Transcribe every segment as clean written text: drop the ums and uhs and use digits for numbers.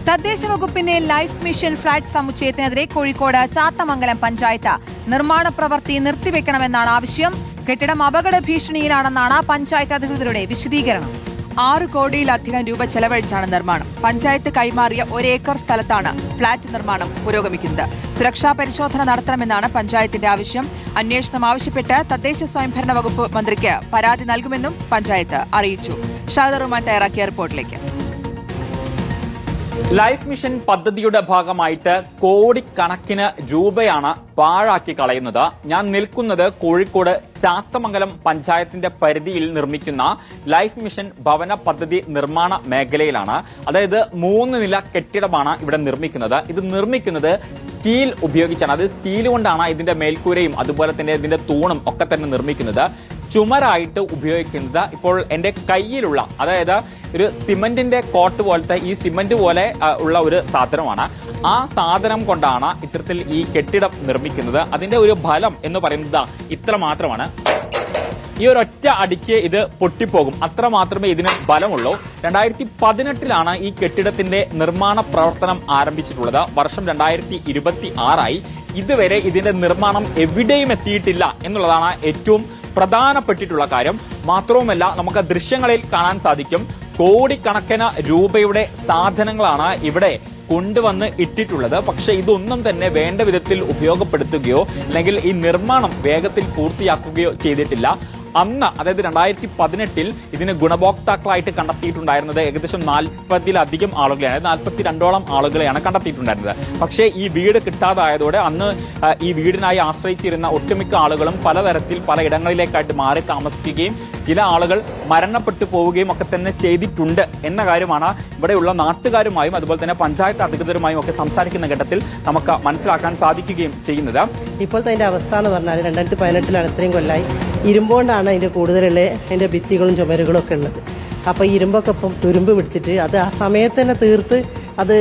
തദ്ദേശ വകുപ്പിന്റെ life mission flat സമുച്ചയത്തിനെതിരെ കോഴിക്കോട് ചാത്തമംഗലം പഞ്ചായത്ത് നിർമ്മാണ പ്രവൃത്തി നിർത്തിവെക്കണമെന്നാണ് ആവശ്യം. കെട്ടിടം അപകട ഭീഷണിയിലാണെന്നാണ് പഞ്ചായത്ത് അധികൃതരുടെ വിശദീകരണം. 6 കോടിയിലധികം രൂപ ചെലവഴിച്ചാണ് നിർമ്മാണം. പഞ്ചായത്ത് കൈമാറിയ 1 ഏക്കർ സ്ഥലത്താണ് ഫ്ളാറ്റ് നിർമ്മാണം പുരോഗമിക്കുന്നത്. സുരക്ഷാ പരിശോധന നടത്തണമെന്നാണ് പഞ്ചായത്തിന്റെ ആവശ്യം. അന്വേഷണം ആവശ്യപ്പെട്ട് തദ്ദേശ സ്വയംഭരണ വകുപ്പ് മന്ത്രിക്ക് പരാതി നൽകുമെന്നും പഞ്ചായത്ത് അറിയിച്ചു. ഷാദർ റഹ്മാൻ തയ്യാറാക്കിയ റിപ്പോർട്ടിലേക്ക്. ലൈഫ് മിഷൻ പദ്ധതിയുടെ ഭാഗമായിട്ട് കോടിക്കണക്കിന് രൂപയാണ് പാഴാക്കി കളയുന്നത്. ഞാൻ നിൽക്കുന്നത് കോഴിക്കോട് ചാത്തമംഗലം പഞ്ചായത്തിന്റെ പരിധിയിൽ നിർമ്മിക്കുന്ന ലൈഫ് മിഷൻ ഭവന പദ്ധതി നിർമ്മാണ മേഖലയിലാണ്. അതായത് 3 നില കെട്ടിടമാണ് ഇവിടെ നിർമ്മിക്കുന്നത്. ഇത് നിർമ്മിക്കുന്നത് സ്റ്റീൽ ഉപയോഗിച്ചാണ്. അത് സ്റ്റീൽ കൊണ്ടാണ് ഇതിന്റെ മേൽക്കൂരയും അതുപോലെ തന്നെ ഇതിന്റെ തൂണും ഒക്കെ തന്നെ നിർമ്മിക്കുന്നത്. ചുമരായിട്ട് ഉപയോഗിക്കുന്നത് ഇപ്പോൾ എന്റെ കയ്യിലുള്ള, അതായത് ഒരു സിമന്റിന്റെ കോട്ട് പോലത്തെ ഈ സിമന്റ് പോലെ ഉള്ള ഒരു സാധനമാണ്. ആ സാധനം കൊണ്ടാണ് ഇത്തരത്തിൽ ഈ കെട്ടിടം നിർമ്മിക്കുന്നത്. അതിന്റെ ഒരു ഫലം എന്ന് പറയുന്നത് ഇത്ര മാത്രമാണ്. ഈ ഒരൊറ്റ അടിക്ക് ഇത് പൊട്ടിപ്പോകും, അത്ര മാത്രമേ ഇതിന് ബലമുള്ളൂ. 2018 ഈ കെട്ടിടത്തിന്റെ നിർമ്മാണ പ്രവർത്തനം ആരംഭിച്ചിട്ടുള്ളത്. വർഷം 2026 ഇതുവരെ ഇതിന്റെ നിർമ്മാണം എവിടെയും എത്തിയിട്ടില്ല എന്നുള്ളതാണ് ഏറ്റവും പ്രധാനപ്പെട്ടിട്ടുള്ള കാര്യം. മാത്രവുമല്ല, നമുക്ക് ദൃശ്യങ്ങളിൽ കാണാൻ സാധിക്കും കോടിക്കണക്കിന് രൂപയുടെ സാധനങ്ങളാണ് ഇവിടെ കൊണ്ടുവന്ന് ഇട്ടിട്ടുള്ളത്. പക്ഷെ ഇതൊന്നും തന്നെ വേണ്ട വിധത്തിൽ ഉപയോഗപ്പെടുത്തുകയോ അല്ലെങ്കിൽ ഈ നിർമ്മാണം വേഗത്തിൽ പൂർത്തിയാക്കുകയോ ചെയ്തിട്ടില്ല. അന്ന്, അതായത് 2018 ഇതിന് ഗുണഭോക്താക്കളായിട്ട് കണ്ടെത്തിയിട്ടുണ്ടായിരുന്നത് ഏകദേശം 40-ലധികം ആളുകളെയാണ്, 42ഓളം ആളുകളെയാണ് കണ്ടെത്തിയിട്ടുണ്ടായിരുന്നത്. പക്ഷേ ഈ വീട് കിട്ടാതായതോടെ അന്ന് ഈ വീടിനായി ആശ്രയിച്ചിരുന്ന ഒട്ടുമിക്ക ആളുകളും പലതരത്തിൽ പലയിടങ്ങളിലേക്കായിട്ട് മാറി താമസിക്കുകയും ചില ആളുകൾ മരണപ്പെട്ടു പോവുകയും ഒക്കെ തന്നെ ചെയ്തിട്ടുണ്ട് എന്ന കാര്യമാണ് ഇവിടെയുള്ള നാട്ടുകാരുമായും അതുപോലെ തന്നെ പഞ്ചായത്ത് അധികൃതരുമായും ഒക്കെ സംസാരിക്കുന്ന ഘട്ടത്തിൽ നമുക്ക് മനസ്സിലാക്കാൻ സാധിക്കുകയും ചെയ്യുന്നത്. ഇപ്പോഴത്തെ അതിന്റെ അവസ്ഥ എന്ന് പറഞ്ഞാൽ 2018 ഇത്രയും കൊല്ലായി ഇരുമ്പോണ്ടാണ് അതിന്റെ കൂടുതലുള്ള അതിന്റെ ഭിത്തികളും ചുമരുകളും ഒക്കെ ഉള്ളത്. അപ്പൊ ഇരുമ്പൊക്കെ ഇപ്പം തുരുമ്പ് പിടിച്ചിട്ട് അത് ആ സമയത്ത് തന്നെ തീർത്ത് അത്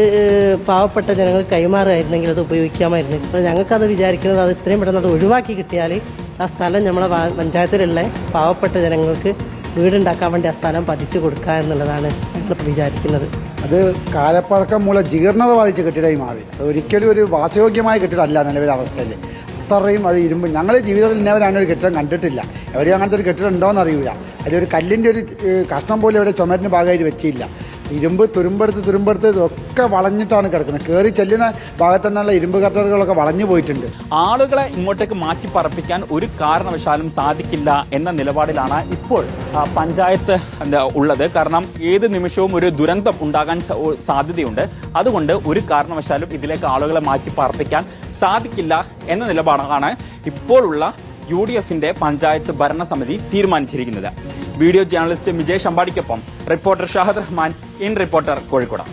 പാവപ്പെട്ട ജനങ്ങൾ കൈമാറുമായിരുന്നെങ്കിൽ അത് ഉപയോഗിക്കാമായിരുന്നു. ഇപ്പൊ ഞങ്ങൾക്കത് വിചാരിക്കുന്നത് അത് ഇത്രയും പെട്ടെന്ന് അത് ഒഴിവാക്കി കിട്ടിയാൽ ആ സ്ഥലം നമ്മളെ പഞ്ചായത്തിലുള്ള പാവപ്പെട്ട ജനങ്ങൾക്ക് വീടുണ്ടാക്കാൻ വേണ്ടി ആ സ്ഥലം പതിച്ചു കൊടുക്കുക എന്നുള്ളതാണ് ഞങ്ങൾ വിചാരിക്കുന്നത്. അത് കാലപ്പഴക്കം മൂലം ജീർണത ബാധിച്ച കെട്ടിടമായി മാറി. ഒരിക്കലും ഒരു വാസയോഗ്യമായ കെട്ടിടമല്ല നിലവിലെ അവസ്ഥയിൽ. അത്രയും അത് ഇരുമ്പ്. ഞങ്ങൾ ജീവിതത്തിൽ ഇന്നവരാണ് ഒരു കെട്ടിടം കണ്ടിട്ടില്ല. എവിടെയും അങ്ങനത്തെ ഒരു കെട്ടിടം ഉണ്ടോയെന്ന് അറിയില്ല. അതിലൊരു കല്ലിൻ്റെ ഒരു കഷ്ണം പോലും ഇവിടെ ചുമരിന് ഭാഗമായിട്ട് വെച്ചില്ല. ഇരുമ്പ് തുരുമ്പെടുത്ത് ഒക്കെ വളഞ്ഞിട്ടാണ് കിടക്കുന്നത്. കയറി ചെല്ലുന്ന ഭാഗത്തു നിന്നുള്ള ഇരുമ്പ് കട്ടറുകളൊക്കെ വളഞ്ഞു പോയിട്ടുണ്ട്. ആളുകളെ ഇങ്ങോട്ടേക്ക് മാറ്റി പറപ്പിക്കാൻ ഒരു കാരണവശാലും സാധിക്കില്ല എന്ന നിലപാടിലാണ് ഇപ്പോൾ പഞ്ചായത്ത് ഉള്ളത്. കാരണം ഏത് നിമിഷവും ഒരു ദുരന്തം ഉണ്ടാകാൻ സാധ്യതയുണ്ട്. അതുകൊണ്ട് ഒരു കാരണവശാലും ഇതിലേക്ക് ആളുകളെ മാറ്റി പറപ്പിക്കാൻ സാധിക്കില്ല എന്ന നിലപാടാണ് ഇപ്പോഴുള്ള UDFന്റെ പഞ്ചായത്ത് ഭരണസമിതി തീരുമാനിച്ചിരിക്കുന്നത്. വീഡിയോ ജേർണലിസ്റ്റ് മിജേഷ് അമ്പാടിക്കൊപ്പം reporter Shahad Rahman, in reporter, Kozhikode.